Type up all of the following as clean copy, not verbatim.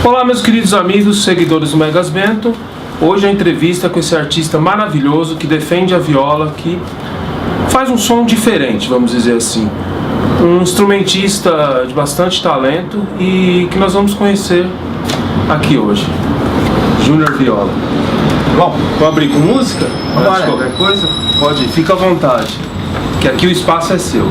Olá, meus queridos amigos, seguidores do Megas Bento. Hoje a entrevista com esse artista maravilhoso que defende a viola, que faz um som diferente, vamos dizer assim. Um instrumentista de bastante talento e que nós vamos conhecer aqui hoje. Júnior Viola. Bom, vamos abrir com música? Bora. Qualquer coisa? Pode ir, fica à vontade, que aqui o espaço é seu.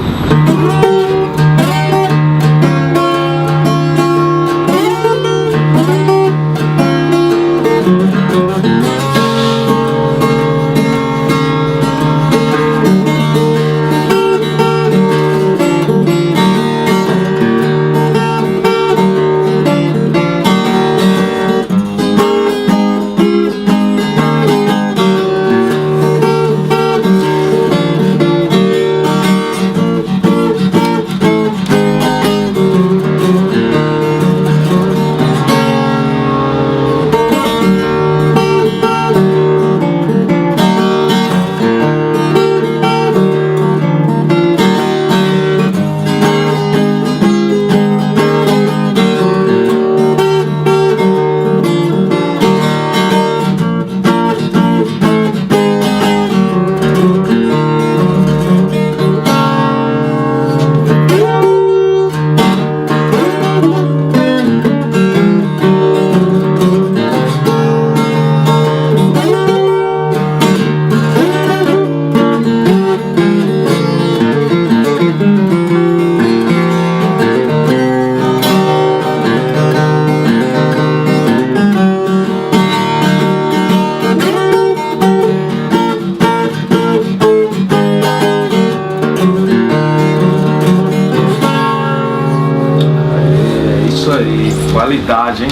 Qualidade, hein?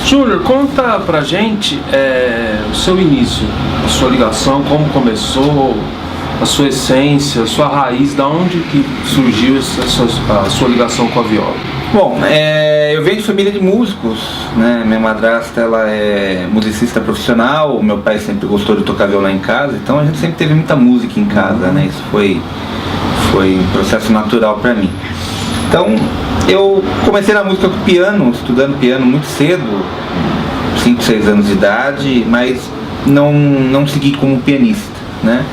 Júnior, conta pra gente o seu início, a sua ligação, como começou, a sua essência, a sua raiz, da onde que surgiu a sua ligação com a viola? Bom, eu venho de família de músicos, né? Minha madrasta, ela é musicista profissional, meu pai sempre gostou de tocar violão em casa, então a gente sempre teve muita música em casa, né? Isso foi um processo natural pra mim. Então, eu comecei na música com piano, estudando piano muito cedo, 5, 6 anos de idade, mas não segui como pianista, né?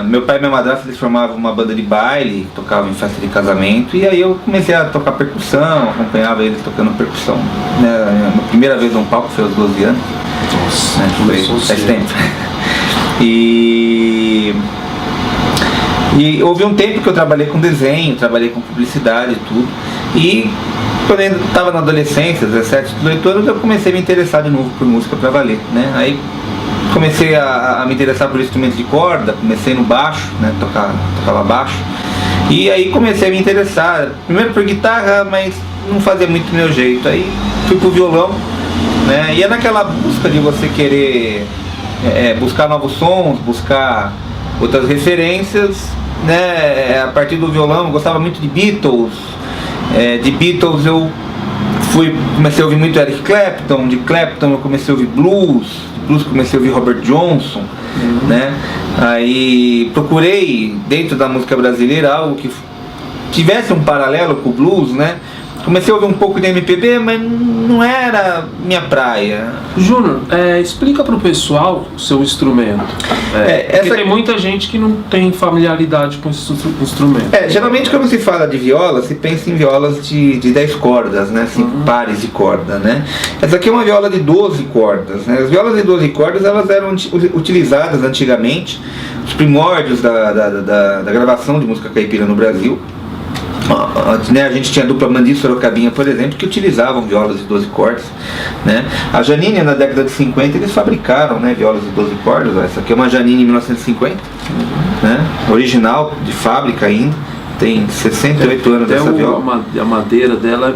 Meu pai e minha madrasta, eles formavam uma banda de baile, tocavam em festa de casamento, e aí eu comecei a tocar percussão, acompanhava eles tocando percussão, né? A primeira vez no palco foi aos 12 anos. Nossa, né? Faz tempo. E houve um tempo que eu trabalhei com desenho, trabalhei com publicidade e tudo. E quando eu ainda estava na adolescência, 17, 18 anos, eu comecei a me interessar de novo por música para valer, né? Aí comecei a me interessar por instrumentos de corda, comecei no baixo, né? Tocava baixo. E aí comecei a me interessar, primeiro por guitarra, mas não fazia muito do meu jeito. Aí fui pro violão, né? E é naquela busca de você querer buscar novos sons, buscar outras referências, né? A partir do violão eu gostava muito de Beatles. De Beatles eu comecei a ouvir muito Eric Clapton, de Clapton eu comecei a ouvir blues, de blues comecei a ouvir Robert Johnson, né? Aí procurei dentro da música brasileira algo que tivesse um paralelo com o blues, né? Comecei a ouvir um pouco de MPB, mas não era minha praia. Júnior, explica pro pessoal o seu instrumento. Porque tem muita gente que não tem familiaridade com esse instrumento. Geralmente quando se fala de viola, se pensa em violas de 10 cordas, né? 5 pares de corda, né? Essa aqui é uma viola de 12 cordas, né? As violas de 12 cordas, elas eram utilizadas antigamente, os primórdios da gravação de música caipira no Brasil. Né, a gente tinha a dupla Mandi e Sorocabinha, por exemplo, que utilizavam violas de 12 cordas, né? A Janine, na década de 50, eles fabricaram, né, violas de 12 cordas. Essa aqui é uma Janine 1950, né? Original, de fábrica ainda, tem 68 anos essa viola. A madeira dela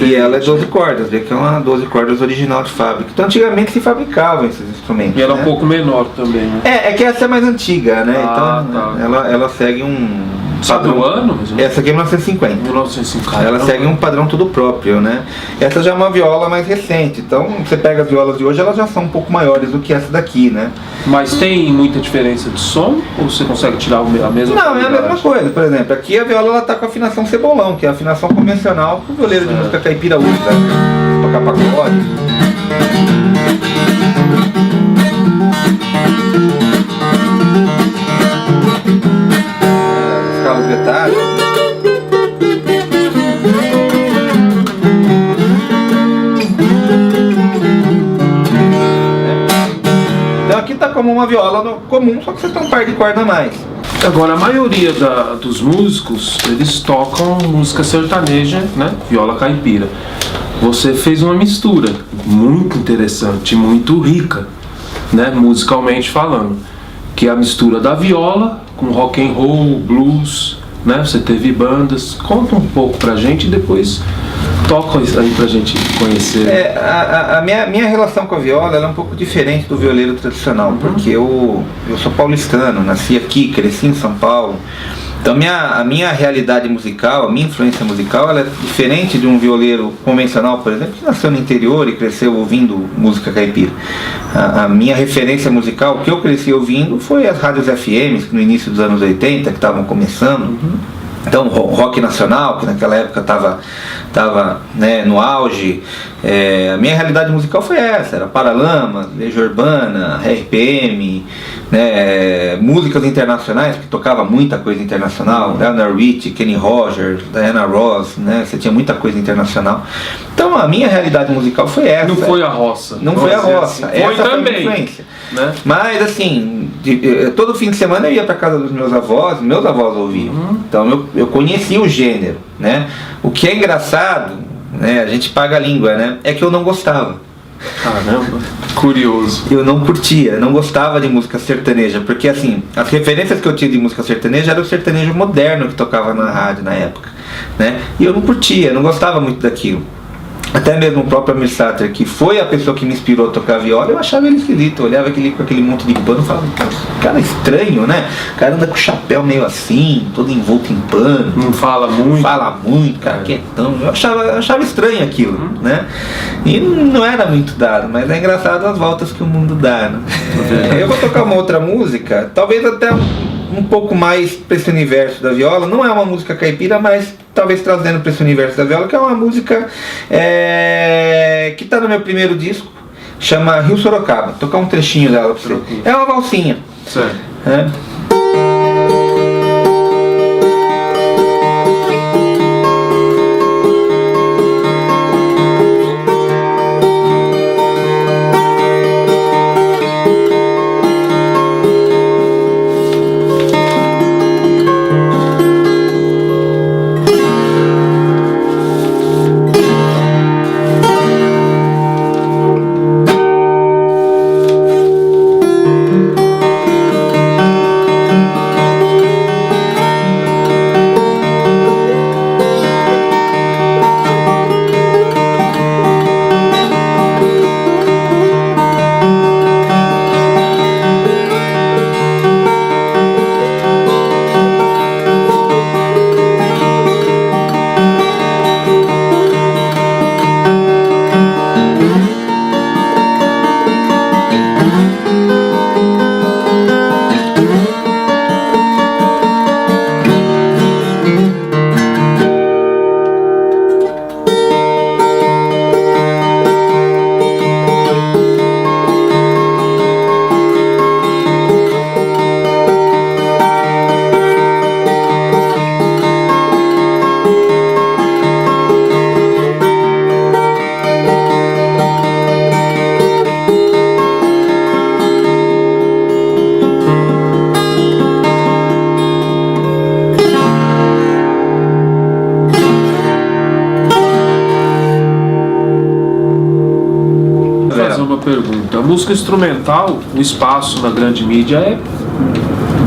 e ela é 12 cordas, vê que é uma 12 cordas original de fábrica. Então antigamente se fabricavam esses instrumentos. E ela é um pouco menor também, né? É que essa é mais antiga, né? Então ela segue um Sabe o ano? Essa aqui é 1950. 1950. Ela segue um padrão tudo próprio, né? Essa já é uma viola mais recente, então você pega as violas de hoje, elas já são um pouco maiores do que essa daqui, né? Mas tem muita diferença de som? Ou você consegue tirar a mesma Não, é a mesma coisa. Por exemplo, aqui a viola ela tá com a afinação cebolão, que é a afinação convencional que o violeiro de música caipira usa, né? Tocar pagode. Escalas metálicas. Então aqui tá como uma viola comum, só que você tem um par de corda a mais. Agora, a maioria dos músicos, eles tocam música sertaneja, né? Viola caipira. Você fez uma mistura muito interessante, muito rica, né? Musicalmente falando. Que é a mistura da viola com rock and roll, blues, né? Você teve bandas. Conta um pouco pra gente e depois toca aí pra gente conhecer. A minha relação com a viola ela é um pouco diferente do violeiro tradicional, porque eu sou paulistano, nasci aqui, cresci em São Paulo. Então a minha realidade musical, a minha influência musical, ela é diferente de um violeiro convencional, por exemplo, que nasceu no interior e cresceu ouvindo música caipira. A minha referência musical, o que eu cresci ouvindo, foi as rádios FMs, que no início dos anos 80, que estavam começando. Então, rock nacional, que naquela época estava né, no auge. A minha realidade musical foi essa, era Paralamas, Legião Urbana, RPM, né, músicas internacionais, que tocava muita coisa internacional, Leonard Rich, Kenny Rogers, Diana Ross, né, você tinha muita coisa internacional. Então a minha realidade musical foi essa. Não foi a roça. Não foi a roça. Assim. Foi essa também. Foi a influência. Né? Mas assim, todo fim de semana eu ia para casa dos meus avós ouviam. Então eu conheci o gênero, né? O que é engraçado, né? A gente paga a língua, né? É que eu não gostava. Caramba, curioso. Eu não curtia, não gostava de música sertaneja, porque assim, as referências que eu tinha de música sertaneja era o sertanejo moderno que tocava na rádio na época, né? E eu não curtia, não gostava muito daquilo. Até mesmo o próprio Amir Sater, que foi a pessoa que me inspirou a tocar viola, eu achava ele esquisito. Eu olhava com aquele monte de pano e falava, cara estranho, né? O cara anda com o chapéu meio assim, todo envolto em pano. Não fala muito. Fala muito, cara, quietão. Eu achava estranho aquilo, né? E não era muito dado, mas é engraçado as voltas que o mundo dá, né? Eu vou tocar uma outra música, talvez até um pouco mais para esse universo da viola. Não é uma música caipira, mas talvez trazendo para esse universo da viola, que é uma música que está no meu primeiro disco, chama Rio Sorocaba. Vou tocar um trechinho dela para você. É uma valsinha. Certo. Pergunta. A música instrumental, o espaço na grande mídia é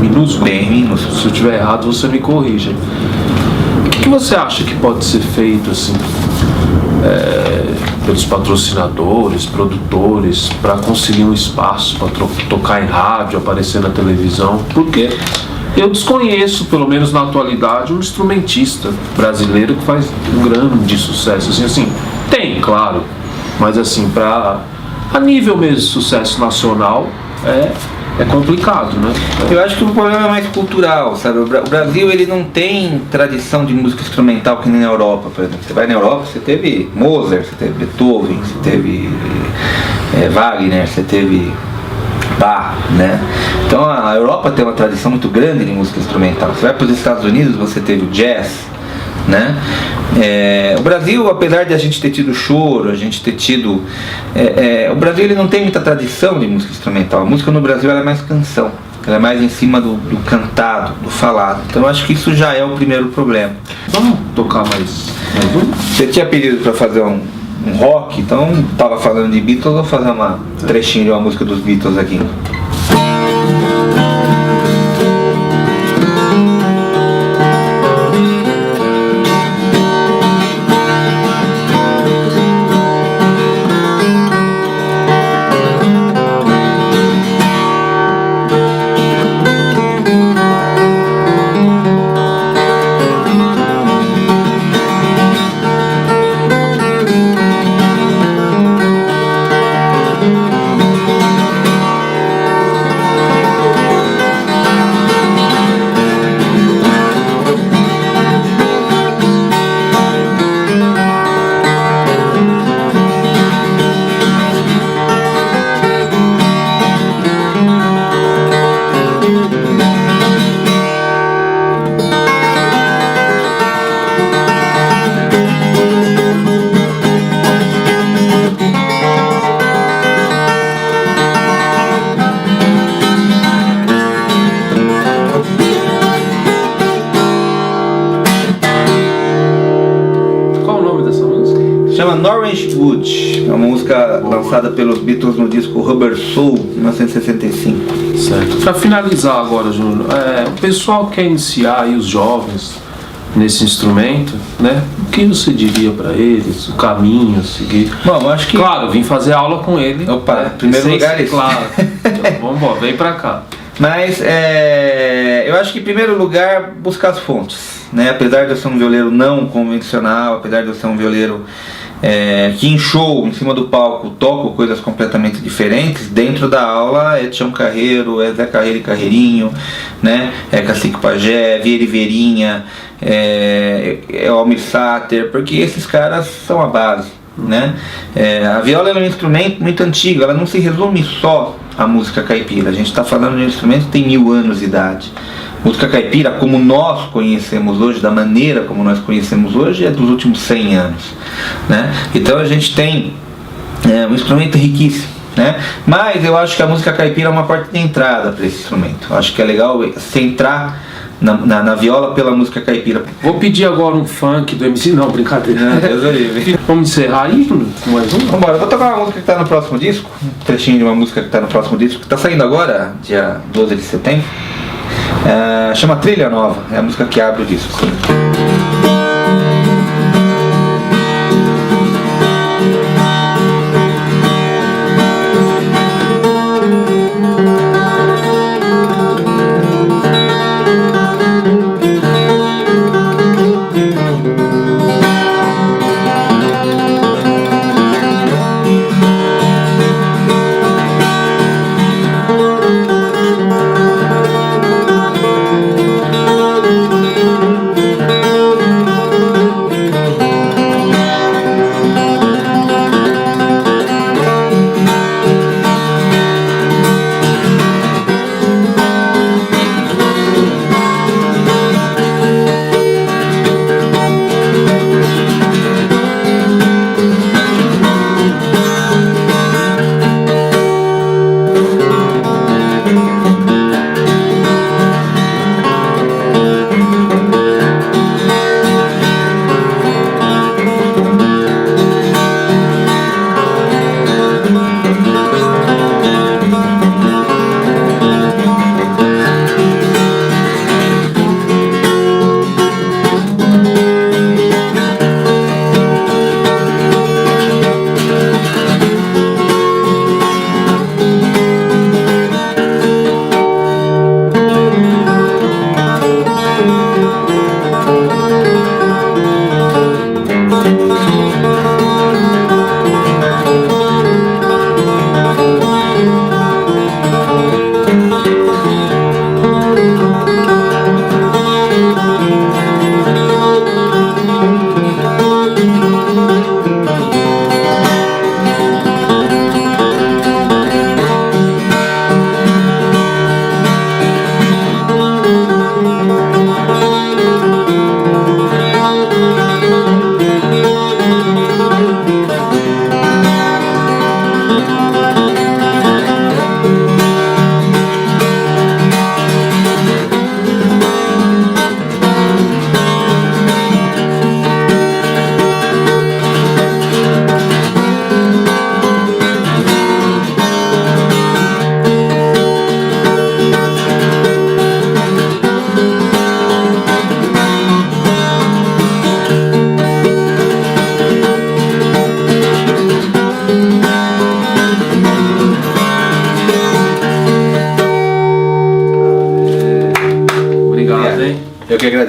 minúsculo. Bem minúsculo. Se eu estiver errado, você me corrija. O que você acha que pode ser feito assim, pelos patrocinadores, produtores, para conseguir um espaço para tocar em rádio, aparecer na televisão? Porque Eu desconheço, pelo menos na atualidade, um instrumentista brasileiro que faz um grande sucesso. Assim, tem, claro, mas assim, a nível mesmo de sucesso nacional, é complicado, né? Eu acho que o problema é mais cultural, sabe? O Brasil, ele não tem tradição de música instrumental que nem na Europa, por exemplo. Você vai na Europa, você teve Mozart, você teve Beethoven, você teve Wagner, você teve Bach, né? Então a Europa tem uma tradição muito grande de música instrumental. Você vai para os Estados Unidos, você teve o jazz, né? O Brasil, apesar de a gente ter tido choro, a gente ter tido... o Brasil, ele não tem muita tradição de música instrumental. A música no Brasil, ela é mais canção. Ela é mais em cima do cantado, do falado. Então eu acho que isso já é o primeiro problema. Vamos tocar mais um? Você tinha pedido para fazer um rock, então tava falando de Beatles, vou fazer um trechinho de uma música dos Beatles aqui. Chama Norwich Wood, é uma música lançada pelos Beatles no disco Rubber Soul, 1965. Certo. Para finalizar agora, Júnior, o pessoal quer iniciar aí, os jovens nesse instrumento, né? O que você diria para eles, o caminho a seguir? Bom, eu acho que... Claro, vim fazer aula com ele. Opa, né? primeiro lugar isso. Claro. Então, vamos embora, vem para cá. Mas eu acho que em primeiro lugar buscar as fontes, né? Apesar de eu ser um violeiro não convencional, apesar de eu ser um violeiro que em show, em cima do palco, toco coisas completamente diferentes, dentro da aula é Tião Carreiro, é Zé Carreiro e Carreirinho, né? É Cacique Pajé, é Vieira e Veirinha, é Almir Sater, porque esses caras são a base, né? A viola é um instrumento muito antigo, ela não se resume só à música caipira, a gente está falando de um instrumento que tem 1000 anos de idade. Música caipira, como nós conhecemos hoje, da maneira como nós conhecemos hoje, é dos últimos 100 anos, né? Então a gente tem um instrumento riquíssimo, né? Mas eu acho que a música caipira é uma porta de entrada para esse instrumento. Eu acho que é legal você entrar na viola pela música caipira. Vou pedir agora um funk do MC, não, brincadeira. Vamos encerrar aí, Júnior? Mais um? Vambora, eu vou tocar uma música que está no próximo disco, um trechinho de uma música que está no próximo disco, que está saindo agora, dia 12 de setembro. Chama Trilha Nova, é a música que abre o disco.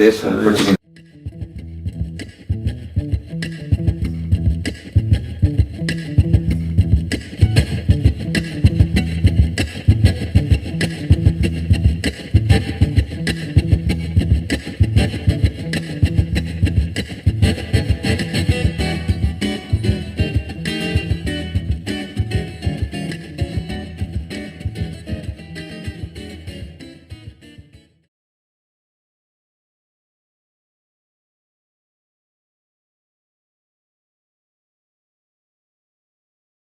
agradeço a oportunidade.